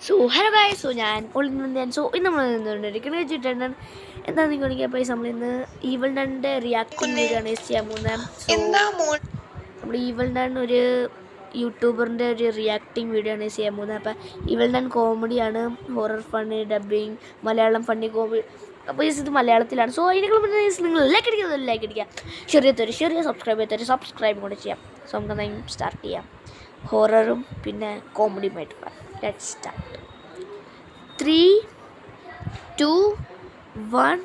Hello guys. ഞാൻ ഇന്ന് നമ്മൾ വെച്ചിട്ടാണ് എന്താണെന്ന് കാണിക്കാൻ പോയി. നമ്മളിന്ന് ഈവൽ നണ്ണിൻ്റെ റിയാക്ടിങ് വീഡിയോ ആണ് ചെയ്യാൻ പോകുന്നത്. നമ്മൾ ഈവൽ നൺ ഒരു യൂട്യൂബറിൻ്റെ ഒരു റിയാക്ടിങ് വീഡിയോ ആണ് ചെയ്യാൻ പോകുന്നത്. അപ്പോൾ ഈവൽ നൺ കോമഡിയാണ്, horror funny, dubbing, Malayalam funny comedy. അപ്പോൾ ഇത് മലയാളത്തിലാണ്. അതിനേക്കാൾ നിങ്ങൾ ലൈക്ക് അടിക്കുക, ചെറിയ സബ്സ്ക്രൈബ് കൂടെ ചെയ്യാം. നമുക്ക് സ്റ്റാർട്ട് ചെയ്യാം. ഹൊററും പിന്നെ കോമഡിയുമായിട്ട് പറയാം. Let's start. 3, 2, 1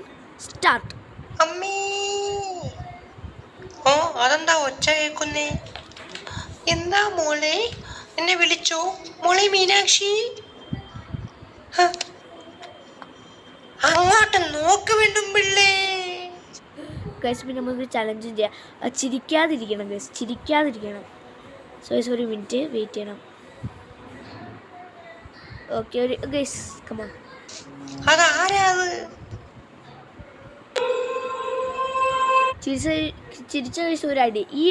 സ്റ്റാർട്ട്. അമ്മേ, ഓ അതെന്താ ഒച്ച കേൾക്കുന്നേ? എന്താ മോളെ, എന്നെ വിളിച്ചോ? മോളെ മീനാക്ഷി, അങ്ങോട്ട് നോക്ക് വേണ്ടും പിള്ളേ. ഗൈസ്, പിന്നെ നമുക്ക് ചലഞ്ചും ചെയ്യാം. ചിരിക്കാതിരിക്കണം ഗൈസ്, ചിരിക്കാതിരിക്കണം. ഒരു മിനിറ്റ് വെയിറ്റ് ചെയ്യണം. ഓക്കെ, ഒരു ഗൈസ് കമോൺ. അതാരാ അത്? ചിരിച്ച ഗൈസ് ഒരു അടി. ഈ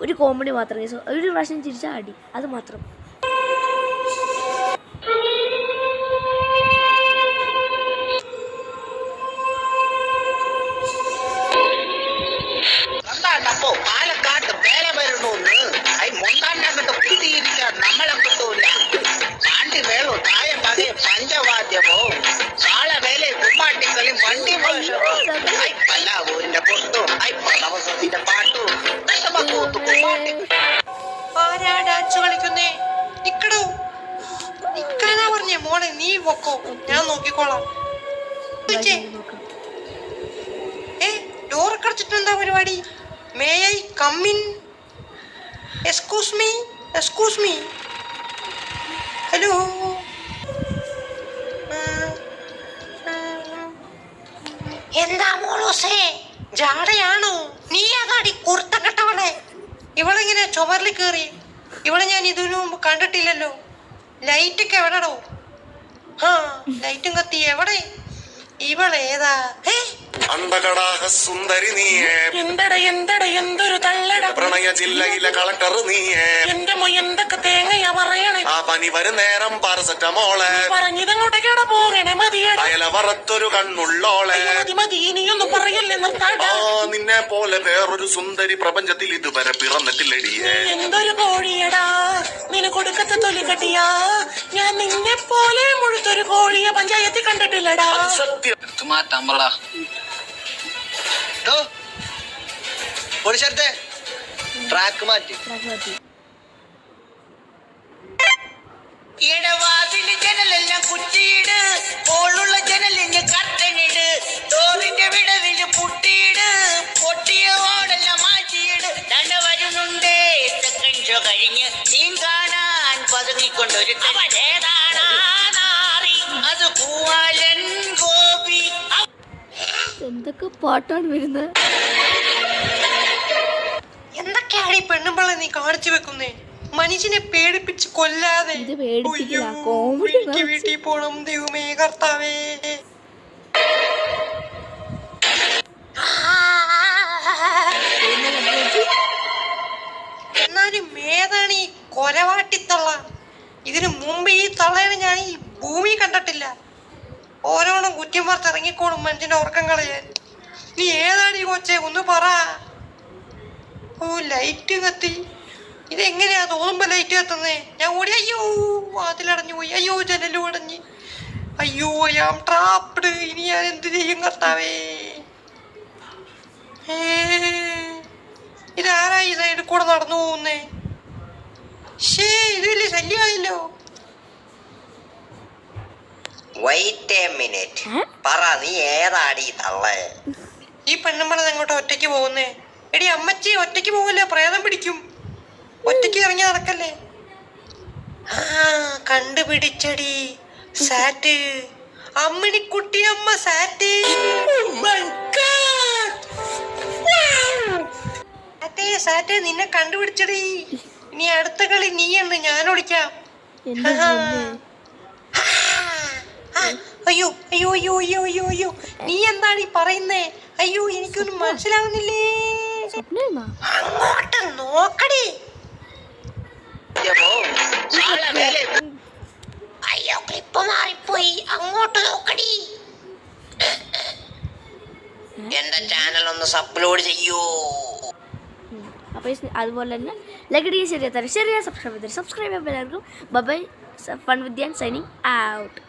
ഒരു കോമഡി മാത്രം ഗൈസ്, ഒരു പ്രാവശ്യം ചിരിച്ച അടി, അത് മാത്രം. പാലക്കാട്ട് വേല വരണോന്ന് മൊണ്ടാണ്ടങ്ങട്ട് കുത്തിയിരിക്കാൻ നമ്മളെ കിട്ടൂല. പാണ്ടി വേളോ തായ പകയെ പഞ്ചവാദ്യമോ സാള വേലെ കുമ്മാട്ടിക്കളി വണ്ടി പല്ലാവൂരിന്റെ പൊട്ടു പണവസത്തിന്റെ പാട്ടു ആരാ ഡാൻസ് കളിക്കുന്നേ? നിക്കടോ, നിക്കാനാ പറഞ്ഞേ. മോളെ നീ പൊക്കോ, ഞാൻ നോക്കിക്കോളാം. ഡോർ കടച്ചിട്ട് എന്താ പരിപാടി? May I come in? Excuse me. Hello, എന്താ മോളൂസേ, ജാടയാണോ? നീ അതാടി കുർത്ത കെട്ടവളെ. ഇവളിങ്ങനെ ചുമരിൽ കയറി. ഇവളെ ഞാൻ ഇതിനു മുമ്പ് കണ്ടിട്ടില്ലല്ലോ. ലൈറ്റൊക്കെ എവിടെടോ? ലൈറ്റും കത്തി എവിടെ? ഇവളേതാ? അണ്ടകടാഹ സുന്ദരി നീയേ, എന്തൊരു തള്ളട പ്രണയ ജില്ലയിലെ കളക്ടർ നീയേ, എന്റെ എന്തൊക്കെ തേങ്ങയാ പറയണേ. ആ പനി വരും നേരം പാരസെറ്റമോളെ പറഞ്ഞിതങ്ങോട്ടേക്കാണ് പോകണേ. മതിയടാ, അയലവറത്തൊരു കണ്ണുള്ളോളെ. മതി, ഇനിയൊന്നും പറയല്ലേ, നിർത്താടാ. നിന്നെ പോലെ വേറൊരു സുന്ദരി പ്രപഞ്ചത്തിൽ ഇതുവരെ പിറന്നിട്ടില്ലടിയേ. എന്തൊരു കോഴിയടാ, നിനക്ക് കൊടുക്കത്തെ തൊലി കട്ടിയാ. ഞാൻ നിന്നെ പോലെ മുഴുത്തൊരു കോഴിയെ പഞ്ചായത്തിൽ കണ്ടിട്ടില്ലടാ. സത്യം ട്രാക്ക് മാറ്റി. ഇടവാതില് ജനലെല്ലാം കുറ്റിയിട്, പോളുള്ള ജനലിന് കർട്ടനിട്, ഡോറിന്റെ വിടവില് പുട്ടിയിട്, പൊട്ടിയ ഓടെല്ലാം മാറ്റിയിട്. തണ്ട വരുന്നുണ്ട് സെക്കൻഡ് ഷോ കഴിഞ്ഞ് സീൻ കാണാൻ പതുങ്ങിക്കൊണ്ടൊരു അത് പൂവാലൻ ഗോപി. എന്തൊക്കെ പാട്ടാണ് വരുന്നത്? എന്തൊക്കെയാണ് ഈ പെണ്ണുമ്പളെ നീ കാണിച്ചു വെക്കുന്നേ? മനുഷ്യനെ പേടിപ്പിച്ച് കൊല്ലാതെ. കോമഡി. വീട്ടിൽ പോണം ദൈവമേ കർത്താവേ. എന്നാലും ഏതാണ് ഈ കൊലവാട്ടിത്തള്ള? ഇതിനു മുമ്പ് ഈ തള്ളേനെ ഞാൻ ഈ ഭൂമി കണ്ടിട്ടില്ല. ഓരോന്നും കുറ്റം പറിച്ച് ഇറങ്ങിക്കോളും മനുഷ്യന്റെ ഉറക്കം കളയാൻ. നീ ഏതാണ് ഈ കൊച്ചേ, ഒന്ന് പറ. ഓ, ലൈറ്റ് കത്തി. ഇതെങ്ങനെയാ തോന്നുമ്പോ ലൈറ്റ് കത്തുന്നേ? ഞാൻ ഓടി. അയ്യോ, വാതിലടഞ്ഞു പോയി. അയ്യോ, ജനലും അടഞ്ഞ്. അയ്യോ, ഞാൻ ട്രാപ്ഡ്. ഇനി ഞാൻ എന്ത് ചെയ്യും കർത്താവേ? ഇതാരാ ഈ സൈഡിൽ കൂടെ നടന്നു പോകുന്നേ? ഇത് വലിയ ശല്യമായില്ലോ. വെയിറ്റ് എ മിനിറ്റ്, പറ നീ ഏതാടി തള്ളേ? ഈ പെണ്ണുമ്പള എങ്ങോട്ടാ ഒറ്റയ്ക്ക് പോകുന്നേ? എടി അമ്മച്ചി, ഒറ്റയ്ക്ക് പോകില്ല, പ്രേതം പിടിക്കും. ഒറ്റയ്ക്ക് ഇറങ്ങി നടക്കല്ലേ. കണ്ടുപിടിച്ചടി സാറ്റ്. അമ്മിണിക്കുട്ടി അമ്മ സാറ്റ്. സാറ്റ്, നിന്നെ കണ്ടുപിടിച്ചടി. ഇനി അടുത്ത കളി നീയുണ്ട്, ഞാൻ ഓടിക്കാം. അയ്യോ അയ്യോ അയ്യോ അയ്യോ അയ്യോ അയ്യോ, നീ എന്താണ് ഈ പറയുന്നേ? അയ്യോ, എനിക്കൊന്നും മനസ്സിലാവുന്നില്ലേ. അങ്ങോട്ട് നോക്കടി. അയ്യോ, ക്ലിപ്പ് അങ്ങോട്ട് നോക്കടി. എന്റെ ചാനൽ ഒന്ന് അപ്ലോഡ് ചെയ്യൂ. അപ്പോൾ അതുപോലെ തന്നെ ലൈക്ക് അടിക്കുക, ശരിയാ തരാം, ശരിയാ സബ്സ്ക്രൈബ് ചെയ്യാം എല്ലാവർക്കും. Bye, fun with signing out.